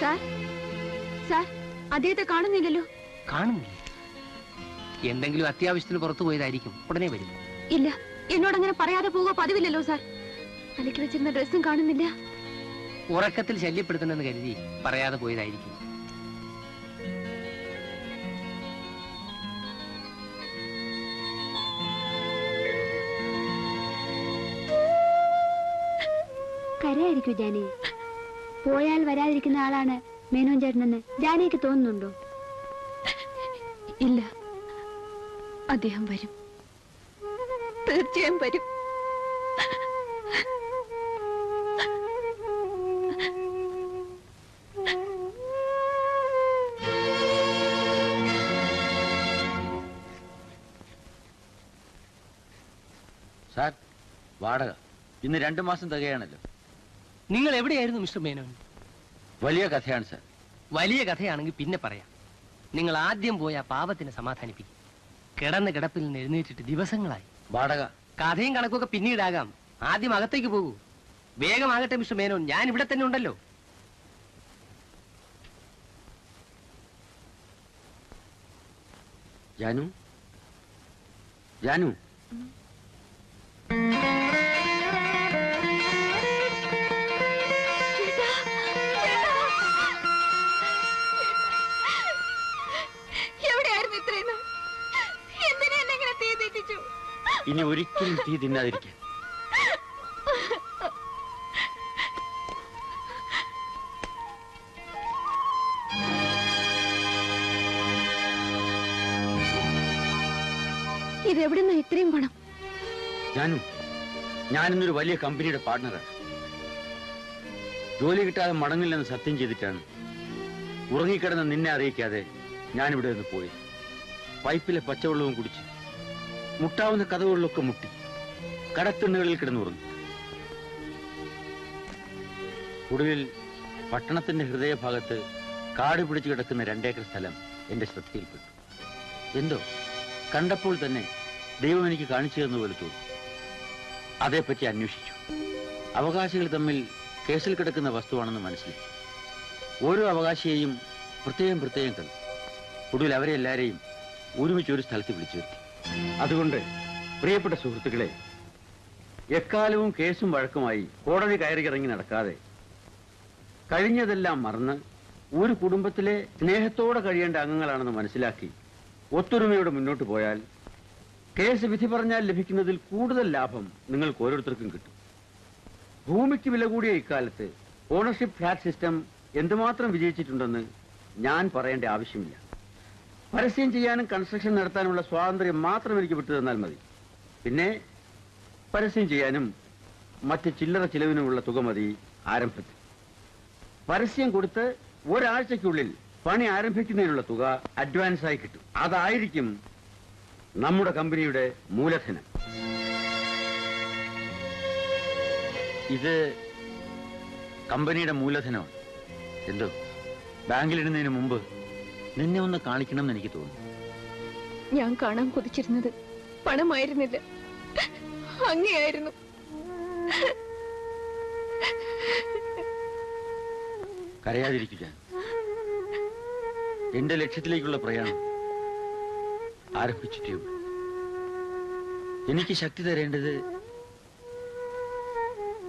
Sir, sir, അദ്ദേഹത്തെ കാണുന്നില്ലല്ലോ. കാണുന്നില്ല? എന്തെങ്കിലും അത്യാവശ്യത്തിന് പുറത്തു പോയതായിരിക്കും. ഉടനെ വരും. ഇല്ല, എന്നോടങ്ങനെ പറയാതെ പോവുക പതിവില്ലല്ലോ സാർ. തലയ്ക്ക് വെച്ചിരുന്ന ഡ്രസ്സും കാണുന്നില്ല. ഉറക്കത്തിൽ ശല്യപ്പെടുത്തണമെന്ന് കരുതി പറയാതെ പോയതായിരിക്കും. കരയായിരിക്കൂ ജാനി. പോയാൽ വരാതിരിക്കുന്ന ആളാണ് മേനോൻ ചേട്ടനെന്ന് ജാനിക്ക് തോന്നുന്നുണ്ടോ? ഇല്ല, അദ്ദേഹം വരും, തീർച്ചയായും വരും. സാർ, വാടക ഇന്ന് 2 മാസം തികയാണല്ലോ. നിങ്ങൾ എവിടെയായിരുന്നു മിസ്റ്റർ മേനോൻ? വലിയ കഥയാണ് സാർ. വലിയ കഥയാണെങ്കിൽ പിന്നെ പറയാം. നിങ്ങൾ ആദ്യം പോയ പാപത്തിനെ സമാധാനിപ്പിക്കും. കിടന്ന കിടപ്പിൽ നിന്ന് എഴുന്നേറ്റിട്ട് ദിവസങ്ങളായി. വാടക കഥയും കണക്കൊക്കെ പിന്നീടാകാം. ആദ്യം അകത്തേക്ക് പോകൂ. വേഗമാകട്ടെ മിസ്റ്റർ മേനോൻ, ഞാൻ ഇവിടെ തന്നെ ഉണ്ടല്ലോ. ജാനു, ജാനു, ഇനി ഒരിക്കലും തീ തിന്നാതിരിക്കാൻ. ഇതെവിടുന്ന ഇത്രയും പണം? ജാനു, ഞാനിന്നൊരു വലിയ കമ്പനിയുടെ പാർട്ട്ണറാണ്. ജോലി കിട്ടാതെ മടങ്ങില്ലെന്ന് സത്യം ചെയ്തിട്ടാണ് ഉറങ്ങിക്കിടന്ന് നിന്നെ അറിയിക്കാതെ ഞാനിവിടെ നിന്ന് പോയി. പൈപ്പിലെ പച്ചവെള്ളവും കുടിച്ച് മുട്ടാവുന്ന കഥകളിലൊക്കെ മുട്ടി കടത്തിണ്ണുകളിൽ കിടന്നുറങ്ങി. ഒടുവിൽ പട്ടണത്തിന്റെ ഹൃദയഭാഗത്ത് കാട് പിടിച്ചു കിടക്കുന്ന 2 ഏക്കർ സ്ഥലം എന്റെ ശ്രദ്ധയിൽപ്പെട്ടു. എന്തോ കണ്ടപ്പോൾ തന്നെ ദൈവം എനിക്ക് കാണിച്ചു തന്നപോലെ തോന്നി. അതേപ്പറ്റി അന്വേഷിച്ചു. അവകാശികൾ തമ്മിൽ കേസിൽ കിടക്കുന്ന വസ്തുവാണെന്ന് മനസ്സിലായി. ഓരോ അവകാശിയെയും പ്രത്യേകം പ്രത്യേകം കണ്ടു. ഒടുവിൽ അവരെ എല്ലാവരെയും ഒരുമിച്ച് ഒരു സ്ഥലത്ത് വിളിച്ചു വരുത്തി. അതുകൊണ്ട് പ്രിയപ്പെട്ട സുഹൃത്തുക്കളെ, എക്കാലവും കേസും വഴക്കുമായി കോടതി കയറിയിറങ്ങി നടക്കാതെ കഴിഞ്ഞതെല്ലാം മറന്ന് ഒരു കുടുംബത്തിലെ സ്നേഹത്തോടെ കഴിയേണ്ട അംഗങ്ങളാണെന്ന് മനസ്സിലാക്കി ഒത്തൊരുമയോടെ മുന്നോട്ട് പോയാൽ കേസ് വിധി പറഞ്ഞാൽ ലഭിക്കുന്നതിൽ കൂടുതൽ ലാഭം നിങ്ങൾക്ക് ഓരോരുത്തർക്കും കിട്ടും. ഭൂമിക്ക് വില കൂടിയ ഇക്കാലത്ത് ഓണർഷിപ്പ് ഫ്ലാറ്റ് സിസ്റ്റം എന്തുമാത്രം വിജയിച്ചിട്ടുണ്ടെന്ന് ഞാൻ പറയേണ്ട ആവശ്യമില്ല. പരസ്യം ചെയ്യാനും കൺസ്ട്രക്ഷൻ നടത്താനുമുള്ള സ്വാതന്ത്ര്യം മാത്രം എനിക്ക് വിട്ടു തന്നാൽ മതി. പിന്നെ പരസ്യം ചെയ്യാനും മറ്റ് ചില്ലറ ചിലവിനുമുള്ള തുക മതി ആരംഭത്തിൽ. പരസ്യം കൊടുത്ത് ഒരാഴ്ചയ്ക്കുള്ളിൽ പണി ആരംഭിക്കുന്നതിനുള്ള തുക അഡ്വാൻസായി കിട്ടും. അതായിരിക്കും നമ്മുടെ കമ്പനിയുടെ മൂലധനം. ഇത് കമ്പനിയുടെ മൂലധനമാണ്. എന്തോ ബാങ്കിലിടുന്നതിന് മുമ്പ് നിന്നെ ഒന്ന് കാണിക്കണമെന്ന് എനിക്ക് തോന്നുന്നു. ഞാൻ കാണാൻ കൊതിച്ചിരുന്നത് പണമായിരുന്നില്ല, അങ്ങനെയായിരുന്നു. കരയാതിരിക്കുക. എന്റെ ലക്ഷ്യത്തിലേക്കുള്ള പ്രയാണം ആരംഭിച്ചിട്ടേ ഉള്ളൂ. എനിക്ക് ശക്തി തരേണ്ടത്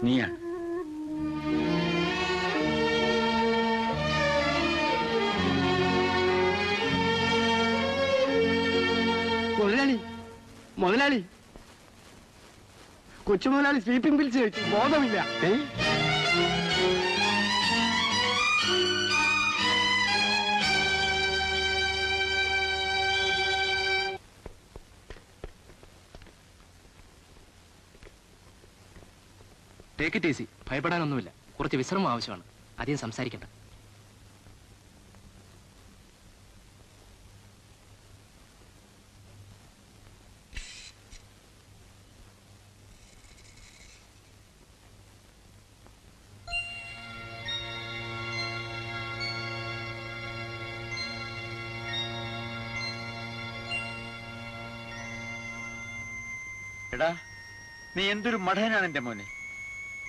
നീയാണ്. മുതലാളി, മുതലാളി, കൊച്ചു മുതലാളി സ്ലീപ്പിംഗ് പിൽസ് കഴിച്ചു, ബോധമില്ല. Take it easy. ഭയപ്പെടാനൊന്നുമില്ല. കുറച്ച് വിശ്രമം ആവശ്യമാണ്. അധികം സംസാരിക്കണ്ട. എടാ, നീ എന്തൊരു മഠനാണ് എന്റെ മോനെ.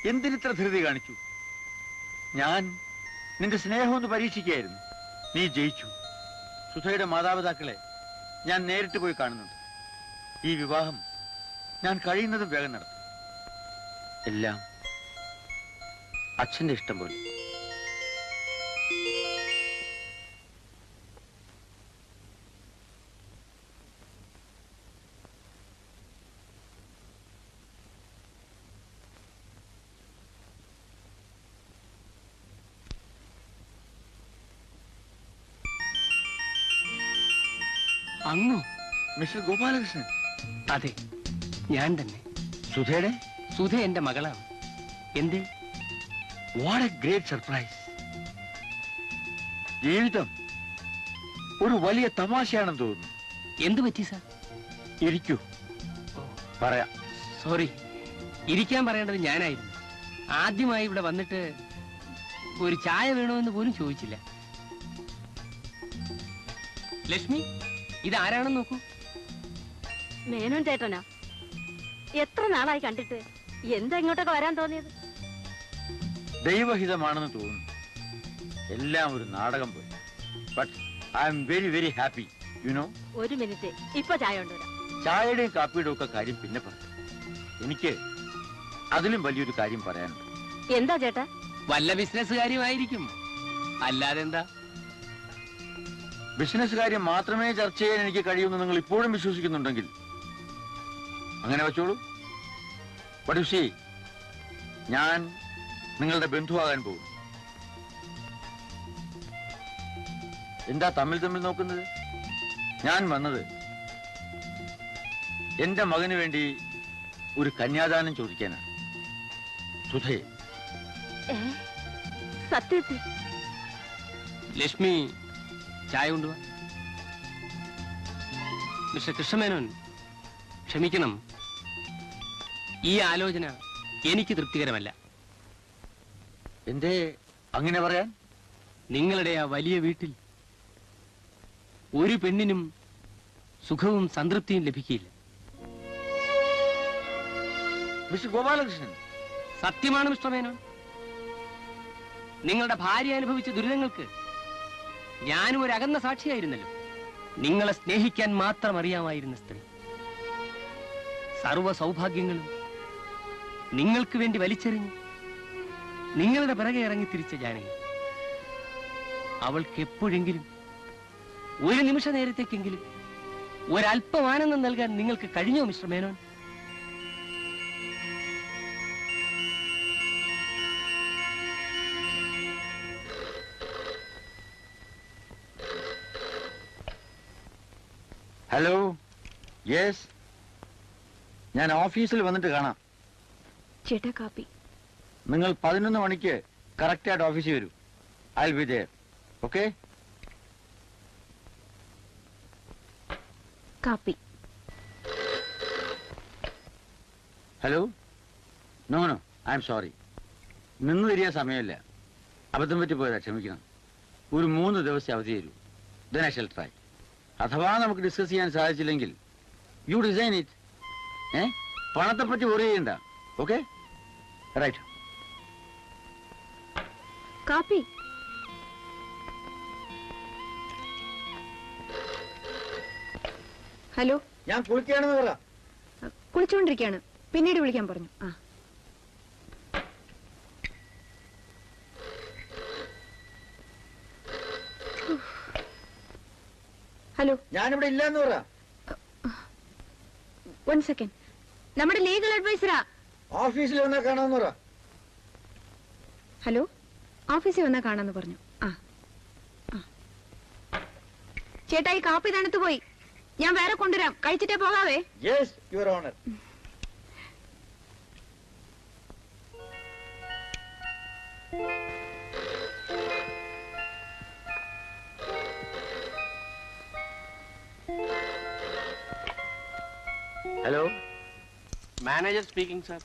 എന്തിനിത്ര ധൃതി കാണിച്ചു? ഞാൻ നിന്റെ സ്നേഹം ഒന്ന് പരീക്ഷിക്കുകയായിരുന്നു. നീ ജയിച്ചു. സുധയുടെ മാതാപിതാക്കളെ ഞാൻ നേരിട്ട് പോയി കാണുന്നുണ്ട്. ഈ വിവാഹം ഞാൻ കഴിയുന്നതും വേഗം നടത്തും. എല്ലാം അച്ഛന്റെ ഇഷ്ടം പോലെ. അങ്ങോ? മിസ്റ്റർ ഗോപാലകൃഷ്ണൻ? അതെ, ഞാൻ തന്നെ. സുധയുടെ? സുധ എന്റെ മകളാണ്. എന്തേ? What A great surprise. ജീവിതം ഒരു വലിയ തമാശയാണെന്ന് തോന്നുന്നു. എന്തു പറ്റി സാർ? ഇരിക്കൂ, പറയാം. സോറി, ഇരിക്കാൻ പറയേണ്ടത് ഞാനായിരുന്നു. ആദ്യമായി ഇവിടെ വന്നിട്ട് ഒരു ചായ വേണമെന്ന് പോലും ചോദിച്ചില്ല. ലക്ഷ്മി, ഇതാരാണെന്ന് നോക്കൂ. മേനോൻ ചേട്ടനാ? എത്ര നാളായി കണ്ടിട്ട്. എന്താ ഇങ്ങോട്ടൊക്കെ വരാൻ തോന്നിയത്? ദൈവഹിതമാണെന്ന് തോന്നുന്നു. എല്ലാം ഒരു നാടകം പോലെ. But I am very very happy, you know. ഒരു മിനിറ്റ്, ഇപ്പൊ ചായ കൊണ്ടുവരാം. ചായയുടെയും കാപ്പിയുടെയും ഒക്കെ കാര്യം പിന്നെ പറയാം. എനിക്ക് അതിലും വലിയൊരു കാര്യം പറയാനുണ്ട്. എന്താ ചേട്ടാ? വല്ല ബിസിനസ് കാര്യമായിരിക്കും, അല്ലാതെ എന്താ? ബിസിനസ് കാര്യം മാത്രമേ ചർച്ച ചെയ്യാൻ എനിക്ക് കഴിയുമെന്ന് നിങ്ങൾ ഇപ്പോഴും വിശ്വസിക്കുന്നുണ്ടെങ്കിൽ അങ്ങനെ വെച്ചോളൂ. ബട്ട് യു സീ, ഞാൻ നിങ്ങളുടെ ബന്ധുവാകാൻ പോകും. എന്താ തമ്മിൽ നോക്കുന്നത്? ഞാൻ വന്നത് എന്റെ മകന് വേണ്ടി ഒരു കന്യാദാനം ചോദിക്കാനാണ്. സുധയെ. സത്യത്തിൽ? ലക്ഷ്മി, ചായ കൊണ്ടുവാ. മിസ്റ്റർ കൃഷ്ണമേനോൻ, ക്ഷമിക്കണം, ഈ ആലോചന എനിക്ക് തൃപ്തികരമല്ല. എന്തേ അങ്ങനെ പറയാൻ? നിങ്ങളുടെ ആ വലിയ വീട്ടിൽ ഒരു പെണ്ണിനും സുഖവും സംതൃപ്തിയും ലഭിക്കില്ല. മിസ്റ്റർ ഗോപാലകൃഷ്ണൻ. സത്യമാണ് മിസ്റ്റർ മേനോൻ. നിങ്ങളുടെ ഭാര്യ അനുഭവിച്ച ദുരിതങ്ങൾക്ക് ഞാനും ഒരു അകന്ന സാക്ഷിയായിരുന്നല്ലോ. നിങ്ങളെ സ്നേഹിക്കാൻ മാത്രം അറിയാമായിരുന്ന സ്ത്രീ. സർവ്വ സൗഭാഗ്യങ്ങളും നിങ്ങൾക്ക് വേണ്ടി വലിച്ചെറിഞ്ഞ് നിങ്ങളുടെ പിറകെ ഇറങ്ങി തിരിച്ച ജാനകി. അവൾക്ക് എപ്പോഴെങ്കിലും ഒരു നിമിഷ നേരത്തേക്കെങ്കിലും ഒരല്പം ആനന്ദം നൽകാൻ നിങ്ങൾക്ക് കഴിഞ്ഞോ മിസ്റ്റർ മേനോൻ? ഹലോ. യെസ്, ഞാൻ ഓഫീസിൽ വന്നിട്ട് കാണാം. ചേട്ടാ കാപ്പി. നിങ്ങൾ 11 മണിക്ക് കറക്റ്റായിട്ട് ഓഫീസിൽ വരൂ. I will be there. Okay? കാപ്പി. Hello. No no, I am sorry. നിന്ന് തിരിയാൻ സമയമില്ല. അബദ്ധം പറ്റി പോയതാ, ക്ഷമിക്കണം. ഒരു 3 ദിവസം അവധി തരൂ. Then I shall try. അഥവാ നമുക്ക് ഡിസ്കസ് ചെയ്യാൻ സാധിച്ചില്ലെങ്കിൽ യു ഡിസൈൻ ഇറ്റ്. പണത്തെ പറ്റി വറി ചെയ്യണ്ട. ഓക്കെ? റൈറ്റ്. കാപ്പി. ഹലോ. ഞാൻ കുളിക്കുകയാണെന്ന് പറ. കുളിച്ചോണ്ടിരിക്കാണ്, പിന്നീട് വിളിക്കാൻ പറഞ്ഞു. ആ, ഹലോ. ഞാനിവിടെ ഇല്ലെന്ന് പറ. 1 സെക്കൻഡ്. നമ്മുടെ ലീഗൽ അഡ്വൈസറാ. ഓഫീസിൽ വന്നാൽ കാണാമെന്ന് പറ. ഹലോ, ഓഫീസിൽ വന്നാ കാണാന്ന് പറഞ്ഞു. ആ, ചേട്ടാ, ഈ കാപ്പി തണുത്തു പോയി. ഞാൻ വേറെ കൊണ്ടുവരാം, കഴിച്ചിട്ടേ പോകാവേ. Yes, your honour. Hello. Manager speaking sir.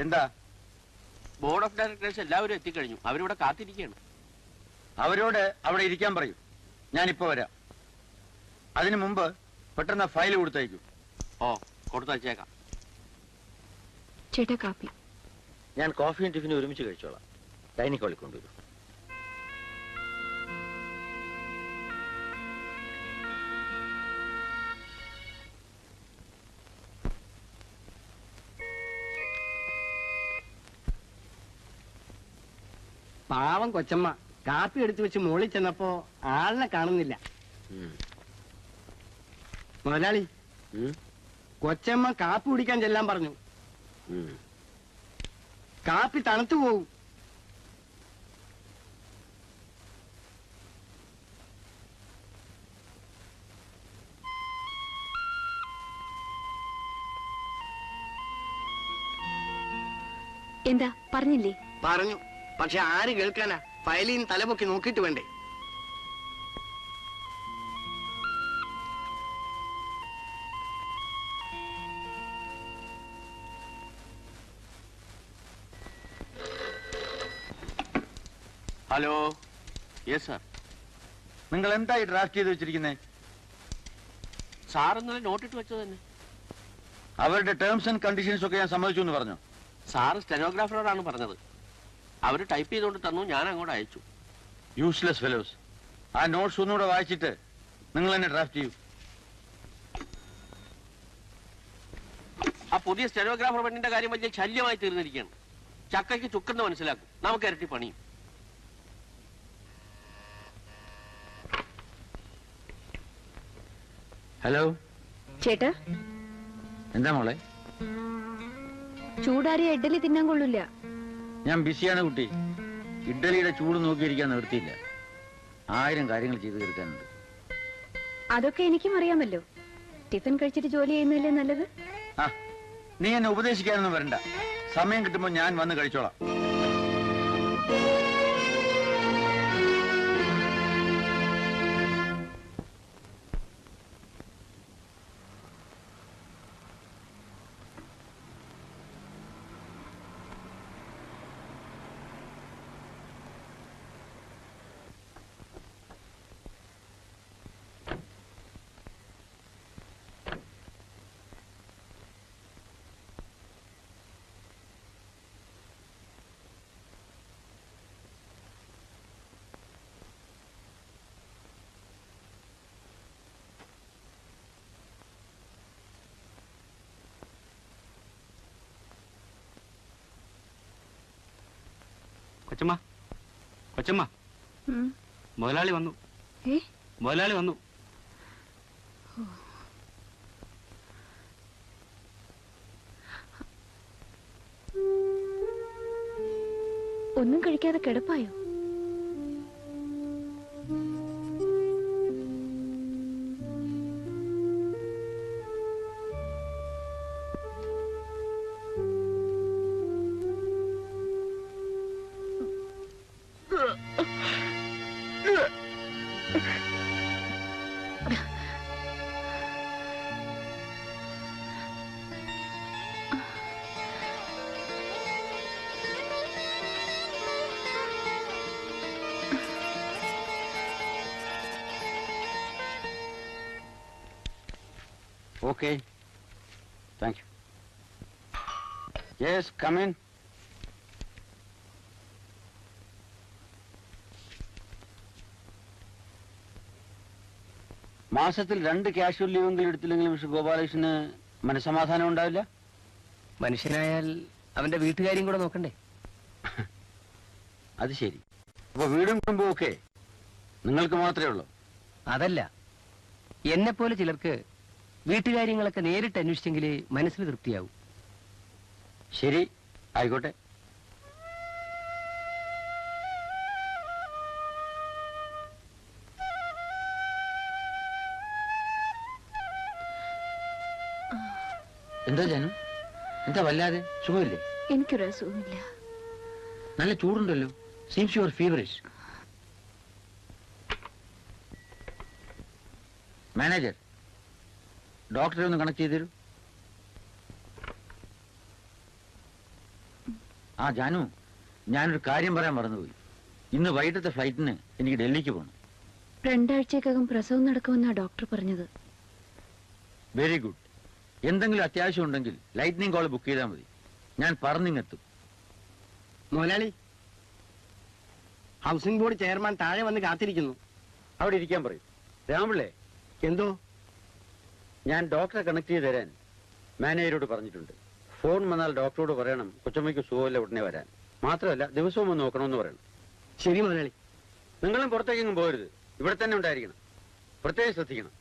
എന്താ? ബോർഡ് ഓഫ് ഡയറക്ടേഴ്സ് എല്ലാവരും എത്തിക്കഴിഞ്ഞു. അവരിവിടെ കാത്തിരിക്കുകയാണ്. അവരോട് അവിടെ ഇരിക്കാൻ പറയൂ. ഞാനിപ്പോ വരാം. അതിനു മുമ്പ് പെട്ടെന്ന് ഫയൽ കൊടുത്തയക്കും. ഓ, കൊടുത്തയച്ചേക്കാം. ചേട്ടാ കാപ്പി. ഞാൻ കോഫിയും ടിഫിനും ഒരുമിച്ച് കഴിച്ചോളാം. ഡൈനിങ് ഹാളിൽ കൊണ്ടുവരും. പാവം കൊച്ചമ്മ കാപ്പി എടുത്തു വെച്ച് മുകളിൽ ചെന്നപ്പോ ആളിനെ കാണുന്നില്ല. മുതലാളി, കൊച്ചമ്മ കാപ്പി കുടിക്കാൻ ചെല്ലാൻ പറഞ്ഞു. കാപ്പി തണുത്തു പോവും. എന്താ പറഞ്ഞില്ലേ? പറഞ്ഞു, പക്ഷെ ആര് കേൾക്കാനാ? ഫയലിൽ തലപൊക്കി നോക്കിയിട്ട് വേണ്ടേ? Hello, yes sir. നിങ്ങൾ എന്തായി ഡ്രാഫ്റ്റ് ചെയ്ത് വെച്ചിരിക്കുന്നേ? സാർ ഇന്നലെ നോട്ടിട്ട് വെച്ചത് തന്നെ. അവരുടെ ടേംസ് ആൻഡ് കണ്ടീഷൻസ് ഒക്കെ ഞാൻ സമ്മതിച്ചു എന്ന് പറഞ്ഞു. സാറ് സ്റ്റെനോഗ്രാഫറോടാണ് പറഞ്ഞത്. അവർ ടൈപ്പ് ചെയ്തുകൊണ്ട് തന്നു, ഞാൻ അങ്ങോട്ട് അയച്ചു. Useless fellows. ആ നോട്ട്സ് ഒന്നുകൂടെ വായിച്ചിട്ട് നിങ്ങൾ തന്നെ ഡ്രാഫ്റ്റ് ചെയ്യൂ. ആ പുതിയ സ്റ്റെനോഗ്രാഫർ പെണ്ണിന്റെ കാര്യം വലിയ ശല്യമായി തീർന്നിരിക്കുകയാണ്. ചക്കയ്ക്ക് ചുക്കെന്ന് മനസ്സിലാക്കും, നമുക്ക് ഇരട്ടി പണിയും. ഹലോ ചേട്ടാ, എന്താ മോളെ? ചൂടാറിയ ഇഡ്ഡലി തിന്നാൻ കൊള്ളില്ല. ഞാൻ ബിസിയാണ് കുട്ടി. ഇഡ്ഡലിയുടെ ചൂട് നോക്കിയിരിക്കാൻ നിർത്തിയില്ല. 1000 കാര്യങ്ങൾ ചെയ്തു തീർക്കാനുണ്ട്. അതൊക്കെ എനിക്കും അറിയാമല്ലോ. ടിഫിൻ കഴിച്ചിട്ട് ജോലി ചെയ്യുന്നതല്ലേ നല്ലത്. ആ, നീ എന്നെ ഉപദേശിക്കാനൊന്നും വരണ്ട. സമയം കിട്ടുമ്പോൾ ഞാൻ വന്ന് കഴിച്ചോളാം. കൊച്ചമ്മ, കൊച്ചമ്മ, മുതലാളി വന്നു. മുതലാളി വന്നു. ഒന്നും കഴിക്കാതെ കിടപ്പായോ? Okay. Thank you. Yes, come in. മാസത്തിൽ 2 കാഷ്വൽ ലീവെങ്കിലും എടുത്തില്ലെങ്കിൽ മിസ്റ്റർ ഗോപാലകൃഷ്ണന് മനസ്സമാധാനം ഉണ്ടാവില്ല. മനുഷ്യനായാൽ അവന്റെ വീട്ടുകാര്യം കൂടെ നോക്കണ്ടേ? അത് ശരി. അപ്പൊ വീടും കുടുംബവും ഒക്കെ നിങ്ങൾക്ക് മാത്രമേ ഉള്ളൂ? അതല്ല, എന്നെ പോലെ ചിലർക്ക് വീട്ടുകാര്യങ്ങളൊക്കെ നേരിട്ട് അന്വേഷിച്ചെങ്കിലേ മനസ്സിന് തൃപ്തിയാവും. ശരി, ആയിക്കോട്ടെ. എന്താ ജാനു, എന്താ വല്ലാതെ? സുഖമില്ലേ? എനിക്കൊരു അസുഖമില്ല. നല്ല ചൂടുണ്ടല്ലോ. Seems you are feverish. Manager, ഡോക്ടറെ ഒന്ന് കണക്ട് ചെയ്തു തരൂ. ആ ജാനു, ഞാനൊരു കാര്യം പറയാൻ മറന്നുപോയി. ഇന്ന് വൈകിട്ടത്തെ ഫ്ലൈറ്റിന് എനിക്ക് ഡൽഹിക്ക് പോകണം. 2 ആഴ്ചക്കകം പ്രസവം നടക്കുമെന്നാ ഡോക്ടർ പറഞ്ഞത്. Very good. എന്തെങ്കിലും അത്യാവശ്യം ഉണ്ടെങ്കിൽ ലൈറ്റ്നിങ് കോൾ ബുക്ക് ചെയ്താൽ മതി. ഞാൻ പറഞ്ഞിങ്ങെത്തും. മുതലാളി, ഹൗസിംഗ് ബോർഡ് ചെയർമാൻ താഴെ വന്ന് കാത്തിരിക്കുന്നു. അവിടെ ഇരിക്കാൻ പറയും. രാമുള്ളേ, എന്തോ? ഞാൻ ഡോക്ടറെ കണക്ട് ചെയ്ത് തരാൻ മാനേജരോട് പറഞ്ഞിട്ടുണ്ട്. ഫോൺ വന്നാൽ ഡോക്ടറോട് പറയണം കൊച്ചമ്മയ്ക്ക് സുഖമില്ല, ഉടനെ വരാൻ. മാത്രമല്ല ദിവസവും ഒന്ന് നോക്കണമെന്ന് പറയണം. ശരി മുതലാളി. നിങ്ങളും പുറത്തേക്കെങ്ങും പോകരുത്, ഇവിടെ തന്നെ ഉണ്ടായിരിക്കണം. പ്രത്യേകം ശ്രദ്ധിക്കണം.